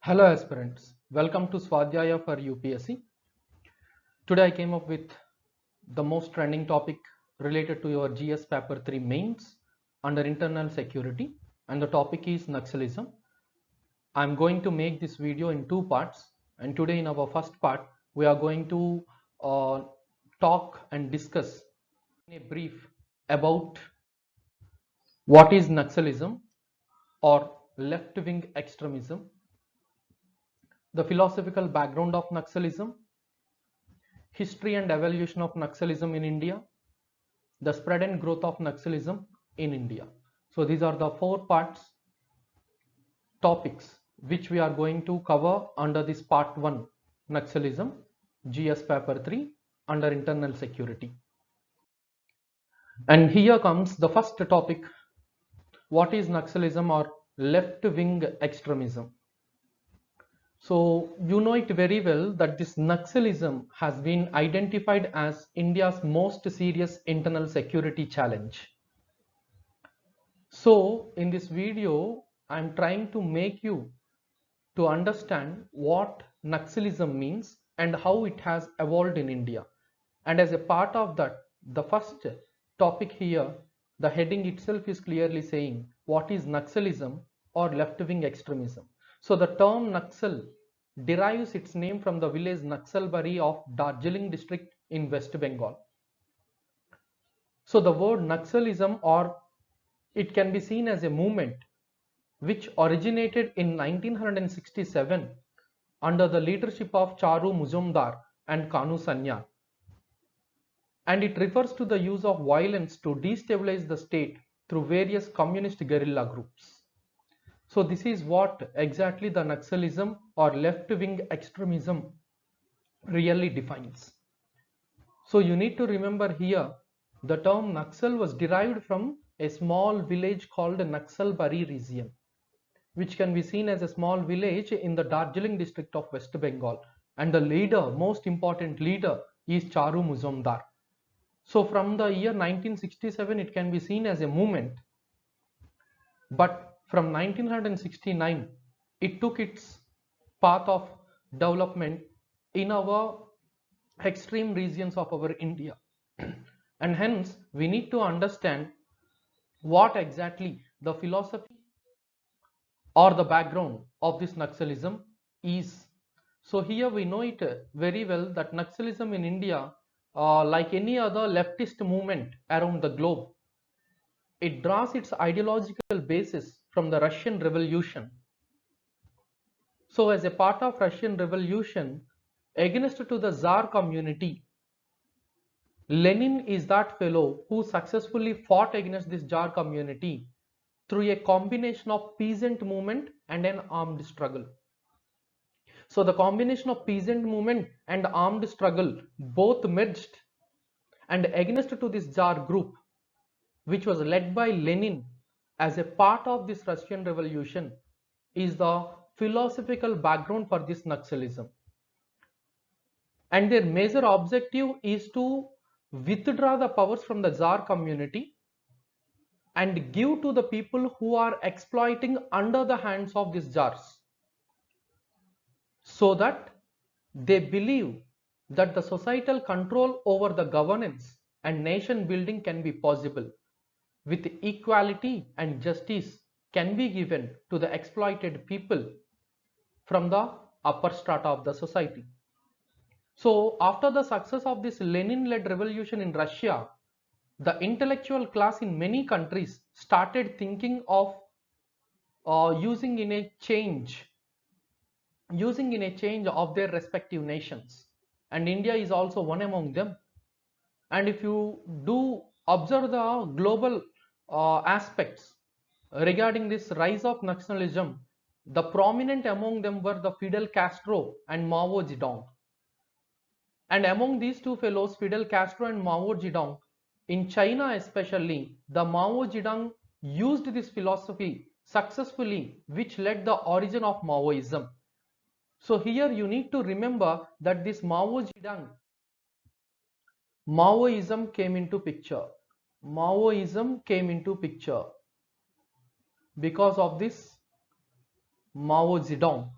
Hello aspirants, welcome to Swadhyaya for UPSC. Today I came up with the most trending topic related to your GS paper 3 mains under internal security, and the topic is Naxalism. I am going to make this video in two parts, and today in our first part we are going to talk and discuss in a brief about what is Naxalism or left-wing extremism, the philosophical background of Naxalism, history and evolution of Naxalism in India, the spread and growth of Naxalism in India. So these are the four topics which we are going to cover under this part 1, Naxalism, GS paper 3 under internal security. And here comes the first topic, what is Naxalism or left-wing extremism. So you know it very well that this Naxalism has been identified as India's most serious internal security challenge. So in this video, I am trying to make you to understand what Naxalism means and how it has evolved in India. And as a part of that, the first topic here, the heading itself is clearly saying what is Naxalism or left-wing extremism. So the term Naxal derives its name from the village Naxalbari of Darjeeling district in West Bengal. So the word Naxalism, or it can be seen as a movement which originated in 1967 under the leadership of Charu Muzumdar and Kanu Sanya, and it refers to the use of violence to destabilize the state through various communist guerrilla groups. So this is what exactly the Naxalism or left-wing extremism really defines. So you need to remember here the term Naxal was derived from a small village called Naxalbari region, which can be seen as a small village in the Darjeeling district of West Bengal, and the leader, most important leader, is Charu Muzumdar. So from the year 1967 it can be seen as a movement, but from 1969 it took its path of development in our extreme regions of our India, and hence we need to understand what exactly the philosophy or the background of this Naxalism is. So here we know it very well that Naxalism in India, like any other leftist movement around the globe, it draws its ideological basis from the Russian Revolution. So as a part of Russian Revolution, against to the Tsar community, Lenin is that fellow who successfully fought against this Tsar community through a combination of peasant movement and an armed struggle. So the combination of peasant movement and armed struggle both merged, and against to this Tsar group, which was led by Lenin as a part of this Russian Revolution, is the philosophical background for this Naxalism. And their major objective is to withdraw the powers from the Tsar community and give to the people who are exploiting under the hands of these Tsars, so that they believe that the societal control over the governance and nation building can be possible with equality, and justice can be given to the exploited people from the upper strata of the society. So after the success of this Lenin-led revolution in Russia, the intellectual class in many countries started thinking of using in a change of their respective nations, and India is also one among them. And if you do observe the global aspects regarding this rise of nationalism, the prominent among them were the Fidel Castro and Mao Zedong. And among these two fellows, Fidel Castro and Mao Zedong, in China especially, the Mao Zedong used this philosophy successfully, which led the origin of Maoism. So here you need to remember that this Maoism came into picture. Maoism came into picture because of this Mao Zedong.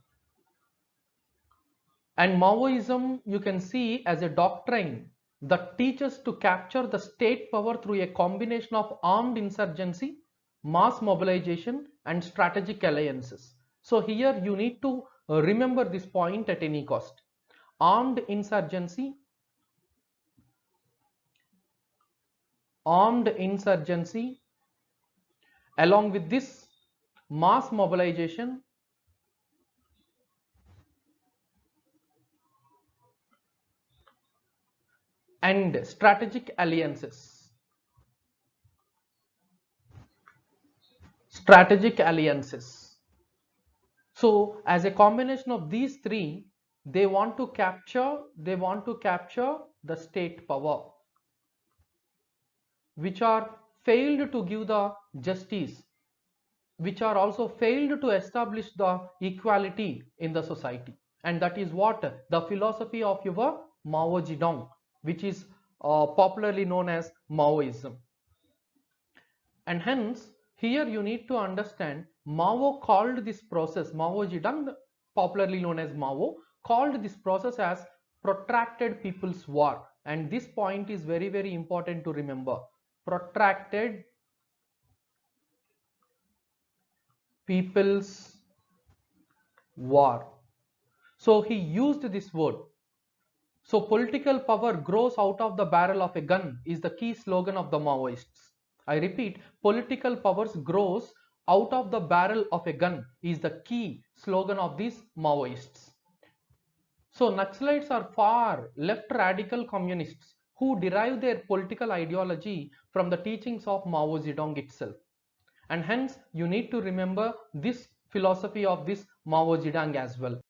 And Maoism you can see as a doctrine that teaches to capture the state power through a combination of armed insurgency, mass mobilization and strategic alliances. So here you need to remember this point at any cost. Armed insurgency, along with this mass mobilization and strategic alliances. So as a combination of these three, they want to capture the state power, which are failed to give the justice, which are also failed to establish the equality in the society. And that is what the philosophy of your Mao Zedong, which is popularly known as Maoism. And hence here you need to understand Mao called this process, Mao Zedong, popularly known as Mao, called this process as protracted people's war. And this point is very, very important to remember. Protracted people's war. So he used this word. So political power grows out of the barrel of a gun is the key slogan of the Maoists. I repeat, political powers grows out of the barrel of a gun is the key slogan of these Maoists. So Naxalites are far left radical communists who derive their political ideology from the teachings of Mao Zedong itself. And hence you need to remember this philosophy of this Mao Zedong as well.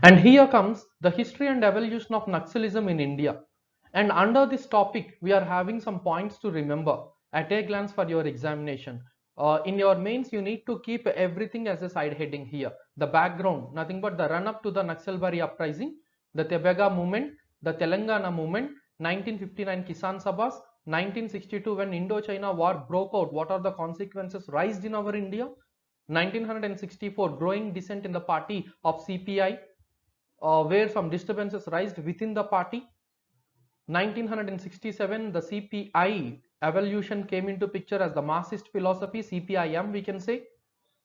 And here comes the history and evolution of Naxalism in India. And under this topic, we are having some points to remember at a glance for your examination. In your mains, you need to keep everything as a side heading here. The background, nothing but the run up to the Naxalbari uprising, the Tebega movement, the Telangana movement, 1959 Kisan Sabhas, 1962 when Indo-China war broke out, what are the consequences raised in our India? 1964 growing dissent in the party of CPI, where some disturbances raised within the party. 1967 the CPI evolution came into picture as the Marxist philosophy, CPIM we can say.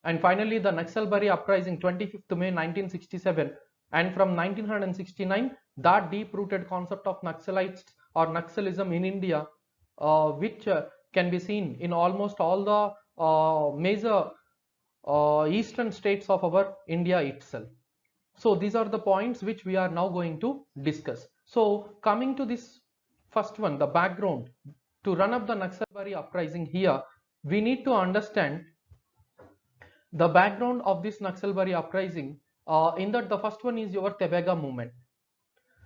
And finally the Naxalbari uprising, 25th May 1967. And from 1969 that deep-rooted concept of Naxalites or Naxalism in India, which can be seen in almost all the major eastern states of our India itself. So these are the points which we are now going to discuss. So coming to this first one, the background to run up the Naxalbari uprising here, we need to understand the background of this Naxalbari uprising. In that the first one is your Tebega movement.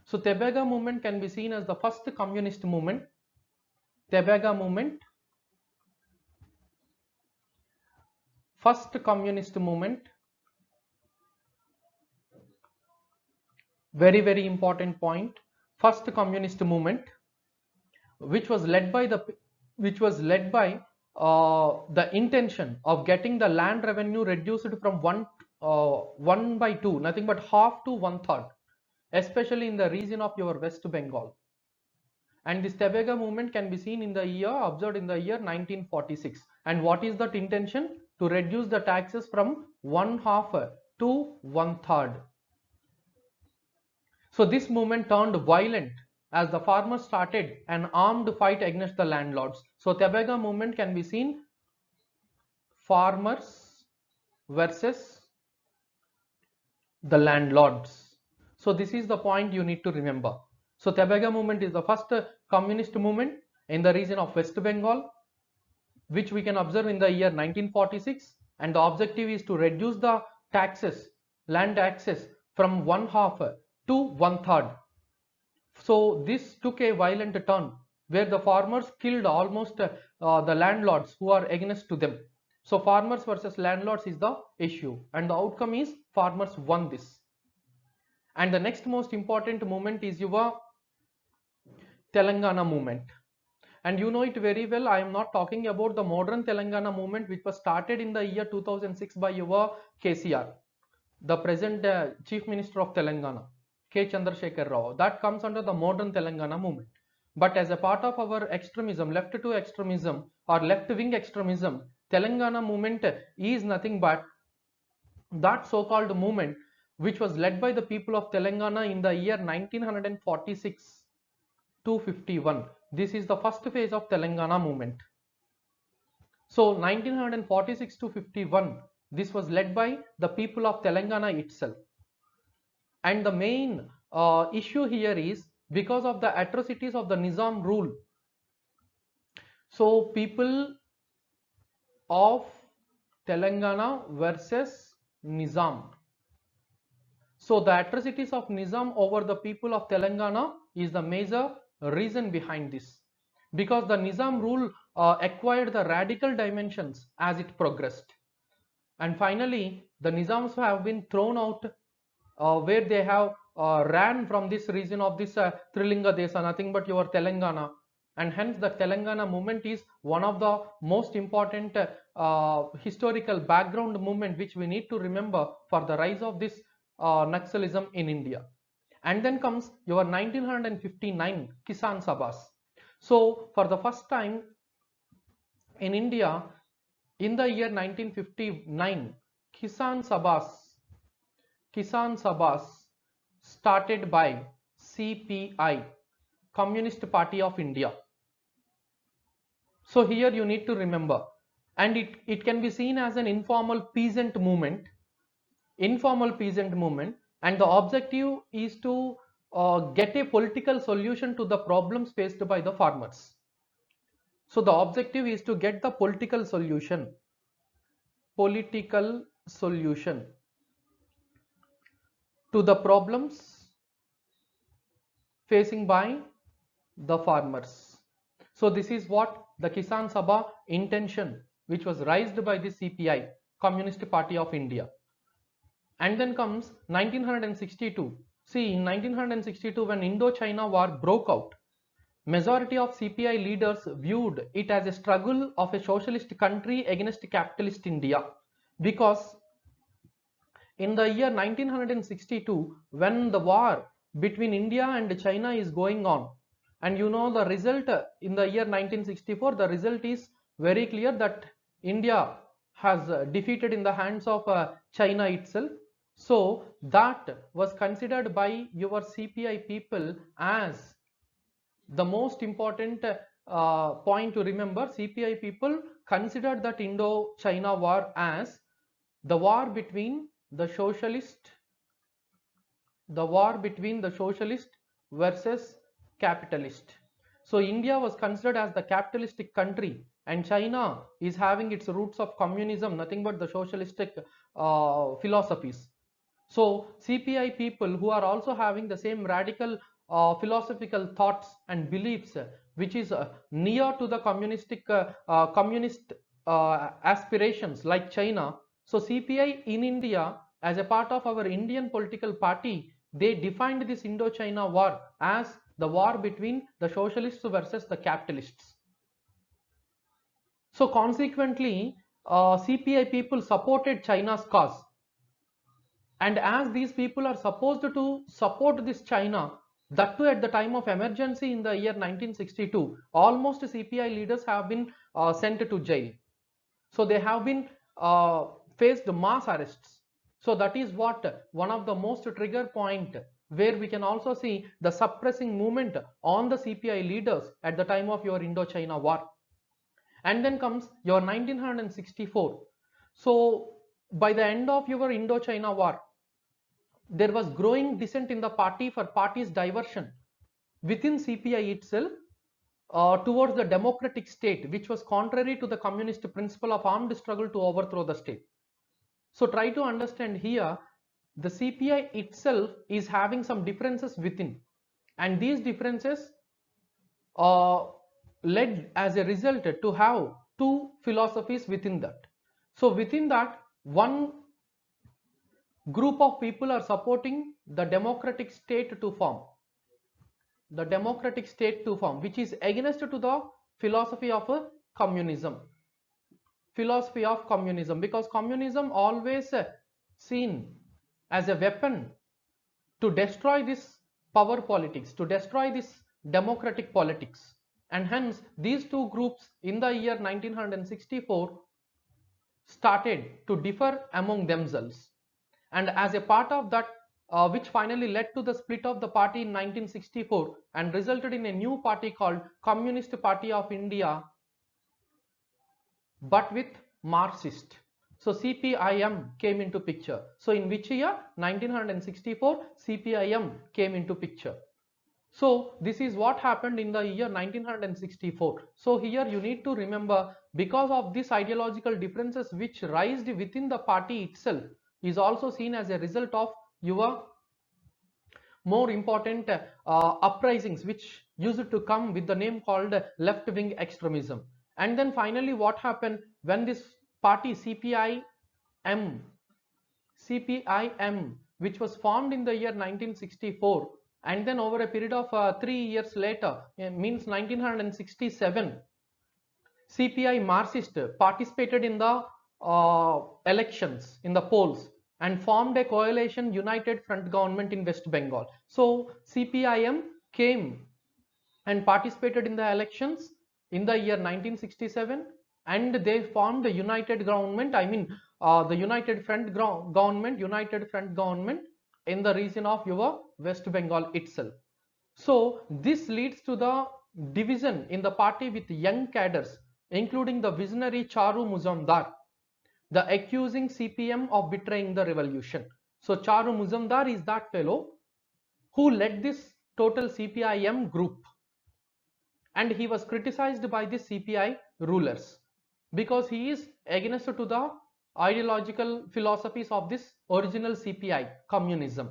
So Tebega movement can be seen as the first communist movement. Tebega movement, first communist movement. Very, very important point. First communist movement, which was led by the intention of getting the land revenue reduced from 1/2, nothing but half to 1/3, especially in the region of your West Bengal. And this Tebega movement can be seen in the year, observed in the year 1946. And what is that intention? To reduce the taxes from 1/2 to 1/3. So this movement turned violent as the farmers started an armed fight against the landlords. So Tebega movement can be seen farmers versus the landlords. So this is the point you need to remember. So Tebega movement is the first communist movement in the region of West Bengal, which we can observe in the year 1946, and the objective is to reduce the taxes, land taxes from 1/2 to 1/3. So this took a violent turn where the farmers killed almost the landlords who are against to them. So farmers versus landlords is the issue, and the outcome is farmers won this. And the next most important movement is your Telangana movement. And you know it very well, I am not talking about the modern Telangana movement which was started in the year 2006 by your KCR, the present Chief Minister of Telangana. K. Chandrasekhar Rao. That comes under the modern Telangana movement. But as a part of our extremism, left to extremism or left wing extremism, Telangana movement is nothing but that so-called movement which was led by the people of Telangana in the year 1946 to 51. This is the first phase of Telangana movement. So 1946 to 51, this was led by the people of Telangana itself. And the main issue here is because of the atrocities of the Nizam rule. So people of Telangana versus Nizam. So the atrocities of Nizam over the people of Telangana is the major reason behind this. Because the Nizam rule acquired the radical dimensions as it progressed. And finally, the Nizams have been thrown out where they have ran from this region of this Trilinga Desa, nothing but your Telangana. And hence the Telangana movement is one of the most important historical background movement which we need to remember for the rise of this Naxalism in India. And then comes your 1959 Kisan Sabhas. So for the first time in India, in the year 1959, Kisan Sabhas started by CPI, Communist Party of India. So here you need to remember, and it can be seen as an informal peasant movement, and the objective is to get a political solution to the problems faced by the farmers. So the objective is to get the political solution to the problems facing by the farmers. So this is what the Kisan Sabha intention, which was raised by the CPI, Communist Party of India. And then comes 1962. See, in 1962, when Indo-China War broke out, majority of CPI leaders viewed it as a struggle of a socialist country against capitalist India, because in the year 1962, when the war between India and China is going on, and you know the result in the year 1964, the result is very clear that India has defeated in the hands of China itself. So that was considered by your CPI people as the most important point to remember. CPI people considered that Indo-China war as the war between the socialist versus capitalist. So India was considered as the capitalistic country, and China is having its roots of communism, nothing but the socialistic philosophies. So CPI people who are also having the same radical philosophical thoughts and beliefs, which is near to the communist aspirations like China. So CPI in India, as a part of our Indian political party, they defined this Indo-China war as the war between the socialists versus the capitalists. So consequently, CPI people supported China's cause. And as these people are supposed to support this China, that too at the time of emergency in the year 1962, almost CPI leaders have been sent to jail. So they have been faced mass arrests. So that is what one of the most trigger point, where we can also see the suppressing movement on the CPI leaders at the time of your Indo-China war. And then comes your 1964. So by the end of your Indo-China war, there was growing dissent in the party for party's diversion within CPI itself towards the democratic state, which was contrary to the communist principle of armed struggle to overthrow the state. So try to understand here, the CPI itself is having some differences within, and these differences led as a result to have two philosophies within that. So within that, one group of people are supporting the democratic state to form, which is against to the philosophy of communism, because communism always seen as a weapon to destroy this power politics, to destroy this democratic politics. And hence these two groups in the year 1964 started to differ among themselves. And as a part of that, which finally led to the split of the party in 1964 and resulted in a new party called Communist Party of India, but with Marxist. So CPIM came into picture. So in which year? 1964, CPIM came into picture. So this is what happened in the year 1964. So here you need to remember, because of these ideological differences which rised within the party itself is also seen as a result of your more important uprisings which used to come with the name called left-wing extremism. And then finally what happened when this party CPIM, which was formed in the year 1964, and then over a period of 3 years later, means 1967, CPI Marxist participated in the elections, in the polls, and formed a coalition United Front government in West Bengal. So CPIM came and participated in the elections in the year 1967, and they formed the united government, I mean the United Front government in the region of your West Bengal itself. So this leads to the division in the party with young cadres, including the visionary Charu Mazumdar, the accusing CPM of betraying the revolution. So Charu Mazumdar is that fellow who led this total CPIM group, and he was criticized by the CPI rulers because he is against to the ideological philosophies of this original CPI communism.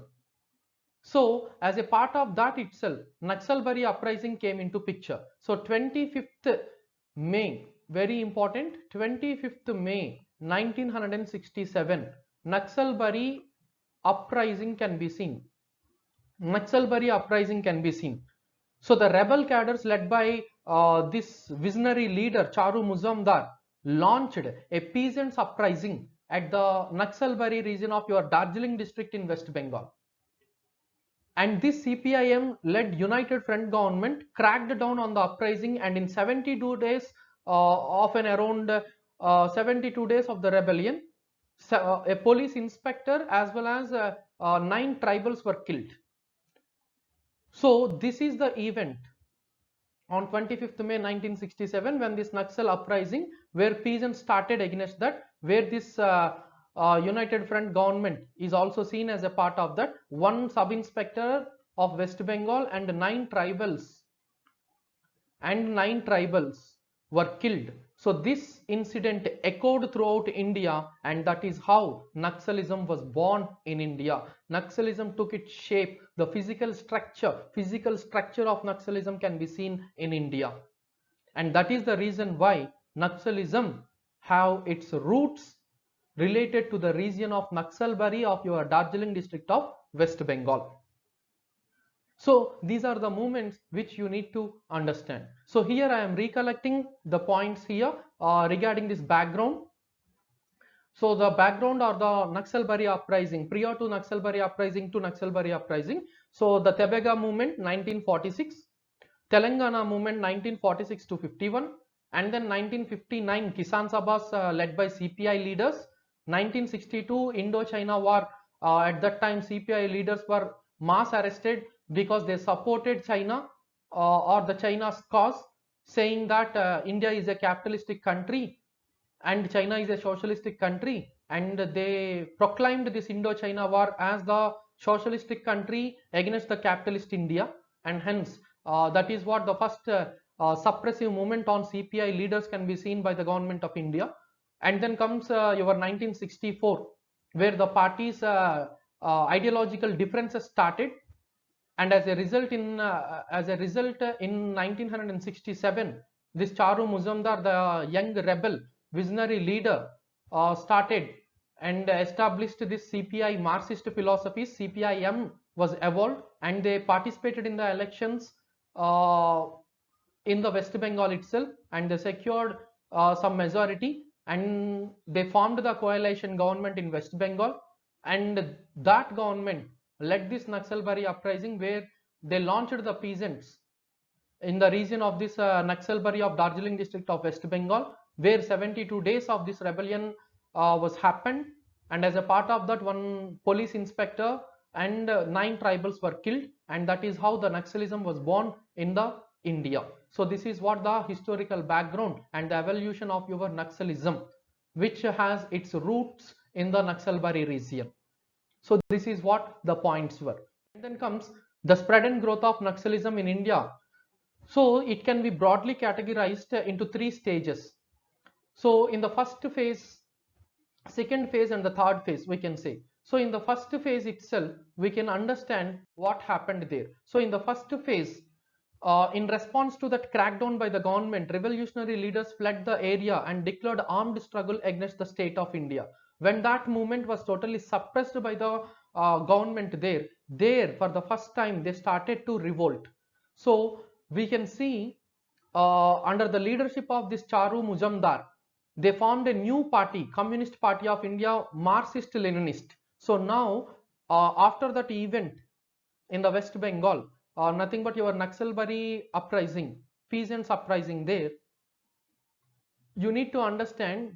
So as a part of that itself, Naxalbari uprising came into picture. So 25th May, very important, 25th May 1967, Naxalbari uprising can be seen. Naxalbari uprising can be seen. So the rebel cadres led by this visionary leader Charu Mazumdar launched a peasants uprising at the Naxalbari region of your Darjeeling district in West Bengal. And this CPIM led United Front government cracked down on the uprising, and in 72 days of an around 72 days of the rebellion, a police inspector as well as 9 tribals were killed. So this is the event on 25th May 1967 when this Naxal uprising, where peasants started against that, where this United Front government is also seen as a part of that. 1 sub-inspector of West Bengal and 9 tribals were killed. So this incident echoed throughout India, and that is how Naxalism was born in India. Naxalism took its shape. The physical structure of Naxalism can be seen in India, and that is the reason why Naxalism have its roots related to the region of Naxalbari of your Darjeeling district of West Bengal. So these are the movements which you need to understand. So here I am recollecting the points here regarding this background. So the background or the Naxalbari uprising, prior to Naxalbari uprising to Naxalbari uprising. So the Tebega movement 1946, Telangana movement 1946 to 51, and then 1959 Kisan Sabhas led by CPI leaders. 1962 Indo-China war, at that time CPI leaders were mass arrested because they supported China or the China's cause, saying that India is a capitalistic country and China is a socialistic country, and they proclaimed this Indo-China war as the socialistic country against the capitalist India, and hence that is what the first suppressive movement on CPI leaders can be seen by the government of India. And then comes your 1964, where the party's ideological differences started, and as a result in 1967, this Charu Mazumdar, the young rebel visionary leader, started and established this CPI Marxist philosophies. CPIM was evolved, and they participated in the elections in the West Bengal itself, and they secured some majority, and they formed the coalition government in West Bengal, and that government led this Naxalbari uprising, where they launched the peasants in the region of this Naxalbari of Darjeeling district of West Bengal, where 72 days of this rebellion was happened, and as a part of that, one police inspector and 9 tribals were killed, and that is how the Naxalism was born in the India. So this is what the historical background and the evolution of your Naxalism, which has its roots in the Naxalbari region. So this is what the points were. And then comes the spread and growth of Naxalism in India. So it can be broadly categorized into 3 stages. So in the first phase, second phase and the third phase, we can say. So in the first phase itself, we can understand what happened there. So in the first phase, in response to that crackdown by the government, revolutionary leaders fled the area and declared armed struggle against the state of India. When that movement was totally suppressed by the government there for the first time they started to revolt. So we can see under the leadership of this Charu Muzamdar, they formed a new party, Communist Party of India, Marxist-Leninist. So now, after that event in the West Bengal, nothing but your Naxalbari uprising, peasants uprising there, you need to understand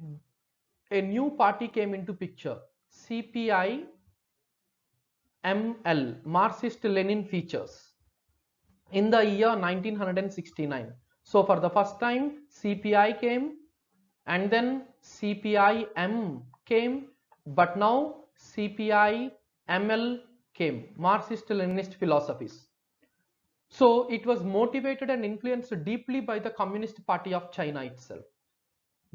a new party came into picture, CPI ML, Marxist-Lenin features, in the year 1969. So for the first time, CPI came, and then CPI-M came, but now CPI-ML came, Marxist-Leninist philosophies. So it was motivated and influenced deeply by the Communist Party of China itself.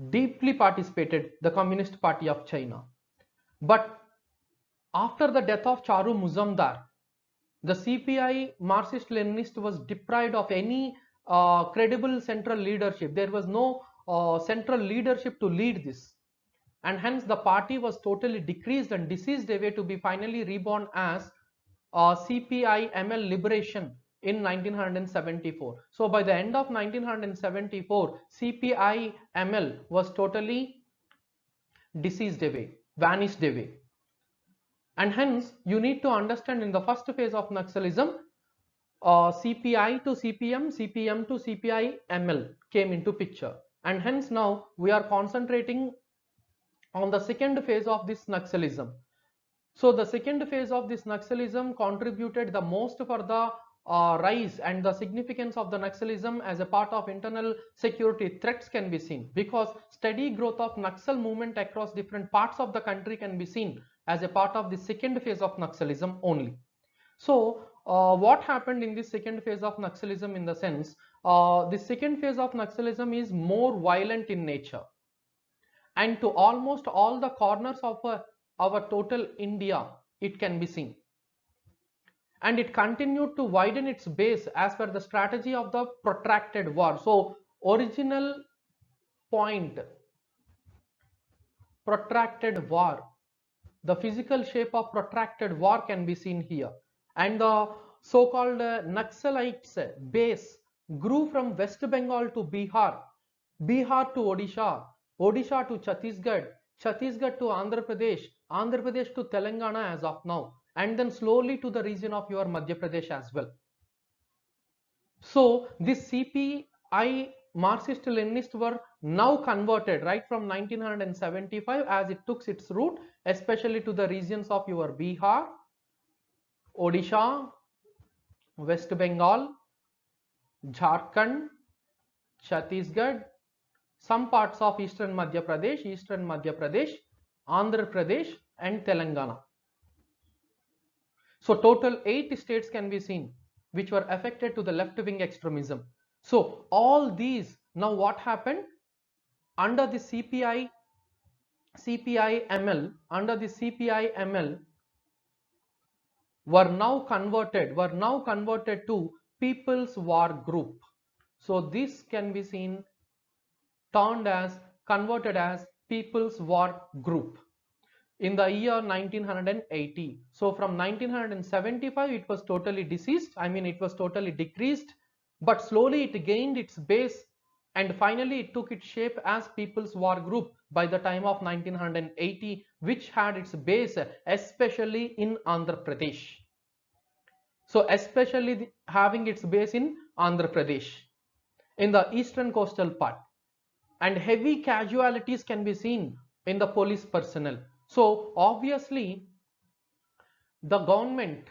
Deeply participated the Communist Party of China. But after the death of Charu Muzamdar, the CPI Marxist-Leninist was deprived of any credible central leadership. There was no central leadership to lead this, and hence the party was totally decreased and deceased away to be finally reborn as CPI-ML Liberation in 1974. So by the end of 1974, CPI-ML was totally deceased away, vanished away. And hence you need to understand in the first phase of Naxalism, CPI to CPM, CPM to CPI-ML came into picture, and hence now we are concentrating on the second phase of this Naxalism. So the second phase of this Naxalism contributed the most for the rise and the significance of the Naxalism as a part of internal security threats can be seen, because steady growth of Naxal movement across different parts of the country can be seen as a part of the second phase of Naxalism only. So what happened in this second phase of Naxalism, in the sense, the second phase of Naxalism is more violent in nature, and to almost all the corners of our total India it can be seen, and it continued to widen its base as per the strategy of the protracted war. So original point, protracted war, the physical shape of protracted war can be seen here, and the so-called Naxalites base grew from West Bengal to Bihar, Bihar to Odisha, Odisha to Chhattisgarh, Chhattisgarh to Andhra Pradesh, Andhra Pradesh to Telangana as of now, and then slowly to the region of your Madhya Pradesh as well. So this CPI Marxist-Leninist were now converted right from 1975 as it took its root, especially to the regions of your Bihar, Odisha, West Bengal, Jharkhand, Chhattisgarh, some parts of Eastern Madhya Pradesh, Andhra Pradesh and Telangana. So total 8 states can be seen which were affected to the left-wing extremism. So all these, now what happened under the CPI-ML, under the CPI-ML were now converted to People's War Group. So this can be seen converted as People's War Group in the year 1980. So from 1975 it was totally deceased, it was totally decreased, but slowly it gained its base and finally it took its shape as People's War Group by the time of 1980, which had its base especially in Andhra Pradesh. So especially having its base in Andhra Pradesh in the eastern coastal part, and heavy casualties can be seen in the police personnel. So obviously the government,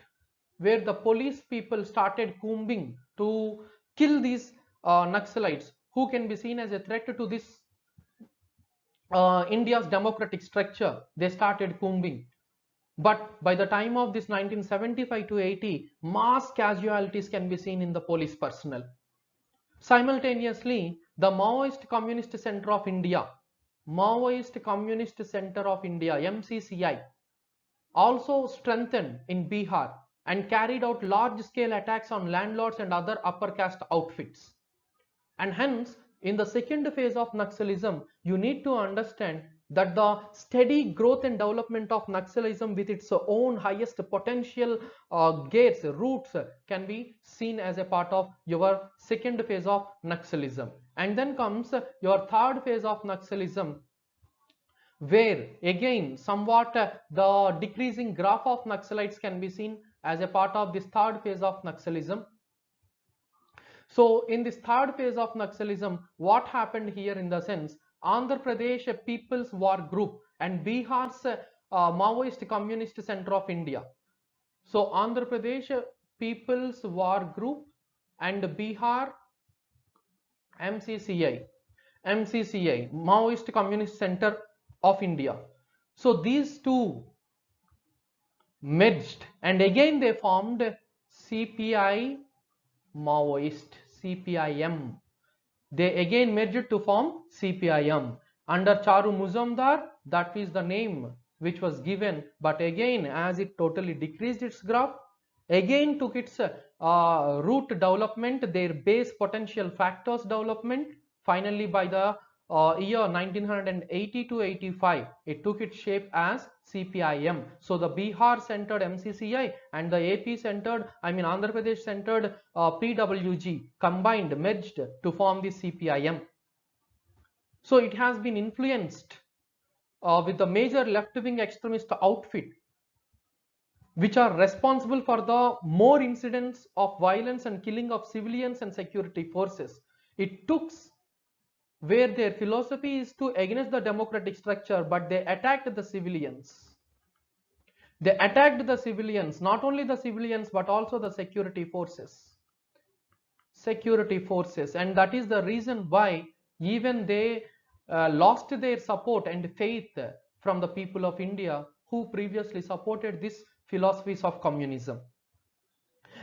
where the police people started combing to kill these Naxalites who can be seen as a threat to this India's democratic structure, they started combing. But by the time of this 1975 to 80, mass casualties can be seen in the police personnel. Simultaneously, the Maoist Communist Center of India, Maoist Communist Center of India, MCCI, also strengthened in Bihar and carried out large-scale attacks on landlords and other upper caste outfits. And hence, in the second phase of Naxalism, you need to understand that the steady growth and development of Naxalism with its own highest potential gates, roots, can be seen as a part of your second phase of Naxalism. And then comes your third phase of Naxalism, where again somewhat the decreasing graph of Naxalites can be seen as a part of this third phase of Naxalism. So in this third phase of Naxalism, what happened here in the sense, Andhra Pradesh People's War Group and Bihar's Maoist Communist Center of India. So Andhra Pradesh People's War Group and Bihar MCCI, Maoist Communist Center of India. So these two merged and again they formed CPI Maoist, CPIM. They again merged to form CPIM. Under Charu Mazumdar, that is the name which was given, but again as it totally decreased its graph, again took its root development, their base potential factors development. Finally by the year 1980 to 85, it took its shape as CPIM. So the Bihar centered MCCI and the AP centered, Andhra Pradesh centered PWG combined, merged to form the CPIM. So it has been influenced with the major left-wing extremist outfit, which are responsible for the more incidents of violence and killing of civilians and security forces. It took where their philosophy is to against the democratic structure, but they attacked the civilians. They attacked the civilians, not only the civilians, but also the security forces. And that is the reason why even they lost their support and faith from the people of India who previously supported these philosophies of communism.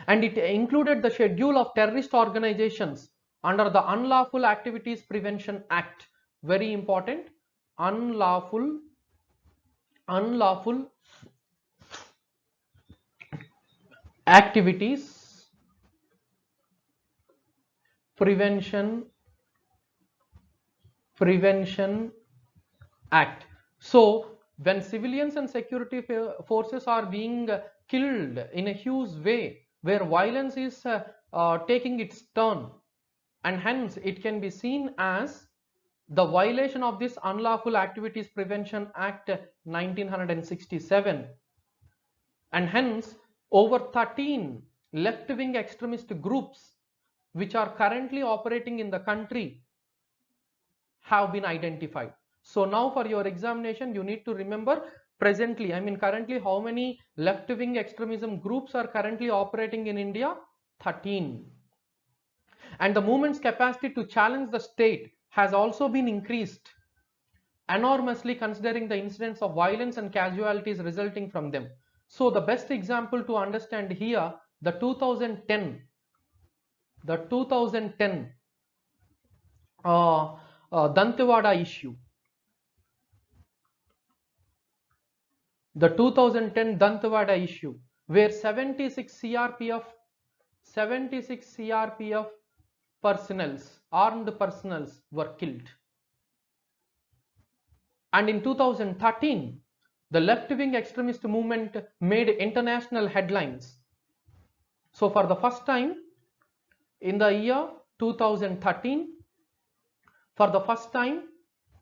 And it included the schedule of terrorist organizations under the Unlawful Activities Prevention Act. Very important. Unlawful Activities Prevention Act. So when civilians and security forces are being killed in a huge way, where violence is taking its turn, and hence it can be seen as the violation of this Unlawful Activities Prevention Act 1967, and hence over 13 left-wing extremist groups which are currently operating in the country have been identified. So now for your examination you need to remember presently, currently how many left-wing extremism groups are currently operating in India? 13. And the movement's capacity to challenge the state has also been increased enormously, considering the incidents of violence and casualties resulting from them. So the best example to understand here, the 2010 Dantewada issue. The 2010 Dantewada issue, where 76 CRPF armed personnels were killed. And in 2013, the left-wing extremist movement made international headlines. So for the first time in the year 2013, for the first time,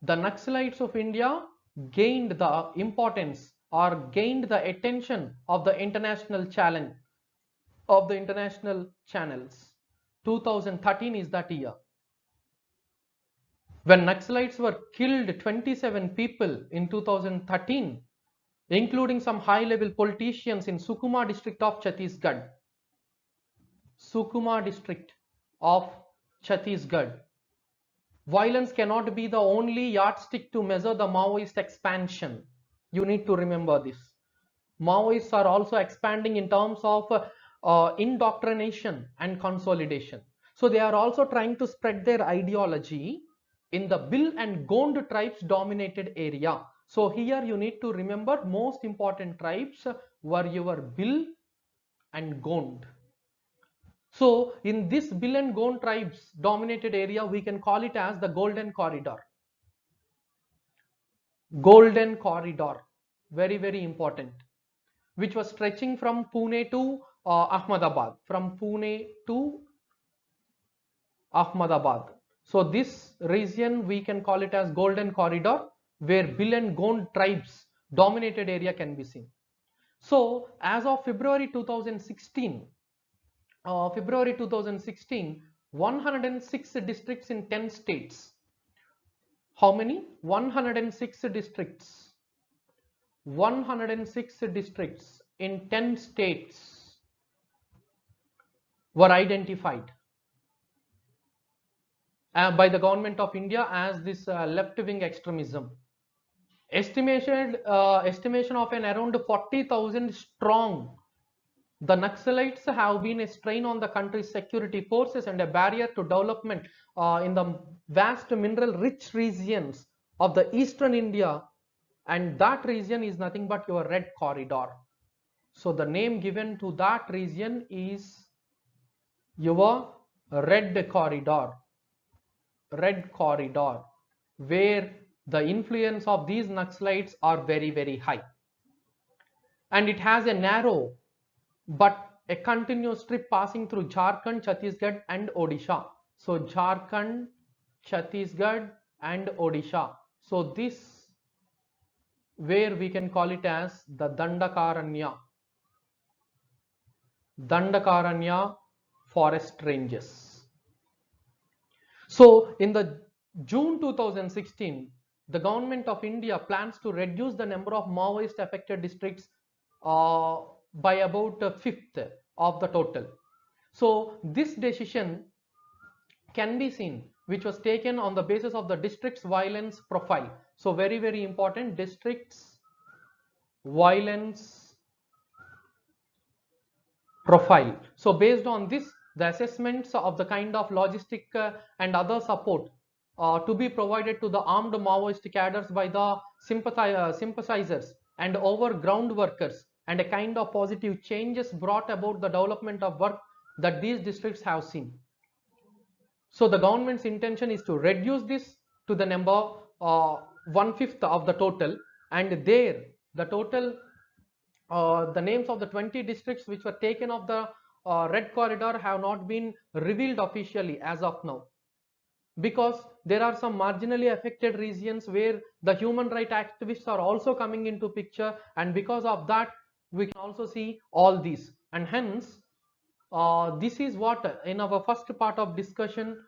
the Naxalites of India gained the importance or gained the attention of the international challenge. of the international channels. 2013 is that year. When Naxalites were killed 27 people in 2013, including some high-level politicians in Sukuma district of Chhattisgarh. Sukuma district of Chhattisgarh. Violence cannot be the only yardstick to measure the Maoist expansion. You need to remember this. Maoists are also expanding in terms of indoctrination and consolidation. So they are also trying to spread their ideology in the Bil and Gond tribes dominated area. So here you need to remember most important tribes were your Bil and Gond. So in this Bil and Gond tribes dominated area, we can call it as the Golden Corridor. Golden Corridor, very, very important, which was stretching from Pune to Ahmedabad, from Pune to Ahmedabad. So this region we can call it as Golden Corridor, where Bil and Gond tribes dominated area can be seen. So as of February 2016, 106 districts in 10 states. How many? 106 districts. 106 districts in 10 states were identified by the government of India as this left-wing extremism. Estimation of an around 40,000 strong. The Naxalites have been a strain on the country's security forces and a barrier to development in the vast mineral-rich regions of the eastern India, and that region is nothing but your Red Corridor. So the name given to that region is your Red Corridor. Red Corridor, where the influence of these Naxalites are very, very high. And it has a narrow but a continuous strip passing through Jharkhand, Chhattisgarh and Odisha. So Jharkhand, Chhattisgarh and Odisha. So this, where we can call it as the Dandakaranya. Dandakaranya forest ranges. So in the June 2016, the government of India plans to reduce the number of Maoist affected districts by about a fifth of the total. So this decision can be seen, which was taken on the basis of the district's violence profile. So very, very important, district's violence profile. So based on this, the assessments of the kind of logistic and other support to be provided to the armed Maoist cadres by the sympathizers and over ground workers, and a kind of positive changes brought about the development of work that these districts have seen. So the government's intention is to reduce this to the number 1/5 of the total, and there the total the names of the 20 districts which were taken off the Red Corridor have not been revealed officially as of now, because there are some marginally affected regions where the human rights activists are also coming into picture, and because of that we can also see all these, and hence this is what in our first part of discussion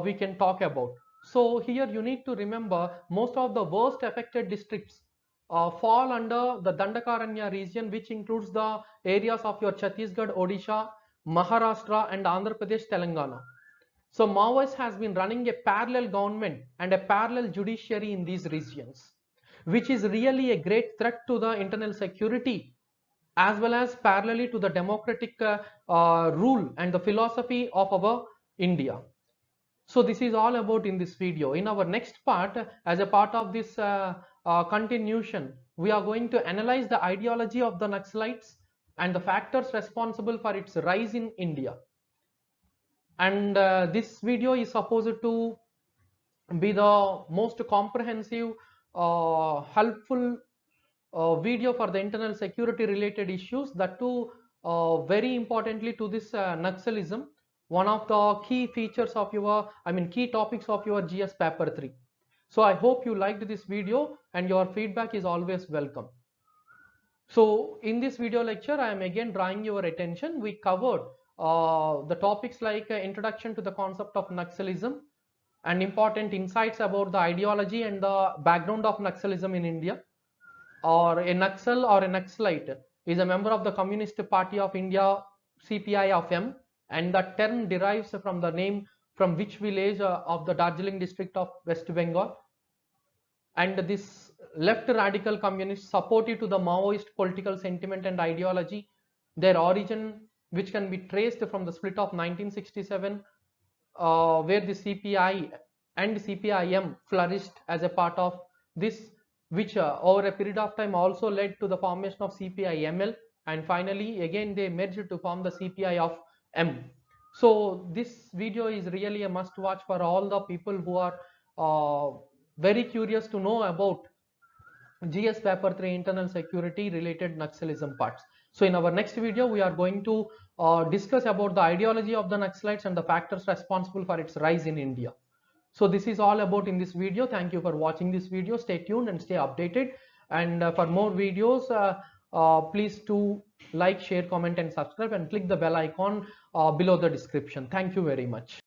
we can talk about. So here you need to remember most of the worst affected districts fall under the Dandakaranya region, which includes the areas of your Chhattisgarh, Odisha, Maharashtra and Andhra Pradesh, Telangana. So Maoist has been running a parallel government and a parallel judiciary in these regions, which is really a great threat to the internal security as well as parallelly to the democratic rule and the philosophy of our India. So this is all about in this video. In our next part, as a part of this continuation, we are going to analyze the ideology of the Naxalites and the factors responsible for its rise in India. And this video is supposed to be the most comprehensive, helpful video for the internal security related issues, that too very importantly to this Naxalism, one of the key features of your, key topics of your GS paper 3. So I hope you liked this video, and your feedback is always welcome. So in this video lecture, I am again drawing your attention. We covered the topics like introduction to the concept of Naxalism and important insights about the ideology and the background of Naxalism in India. Or a Naxal or a Naxalite is a member of the Communist Party of India, CPI of M, and the term derives from the name from which village of the Darjeeling district of West Bengal. And this left radical communists supportive to the Maoist political sentiment and ideology, their origin which can be traced from the split of 1967, where the CPI and CPIM flourished as a part of this, which over a period of time also led to the formation of CPI-ML, and finally again they merged to form the CPI of M. So this video is really a must watch for all the people who are very curious to know about GS paper 3 internal security related Naxalism parts. So in our next video, we are going to discuss about the ideology of the Naxalites and the factors responsible for its rise in India. So this is all about in this video. Thank you for watching this video. Stay tuned and stay updated. And for more videos, please do like, share, comment and subscribe and click the bell icon below the description. Thank you very much.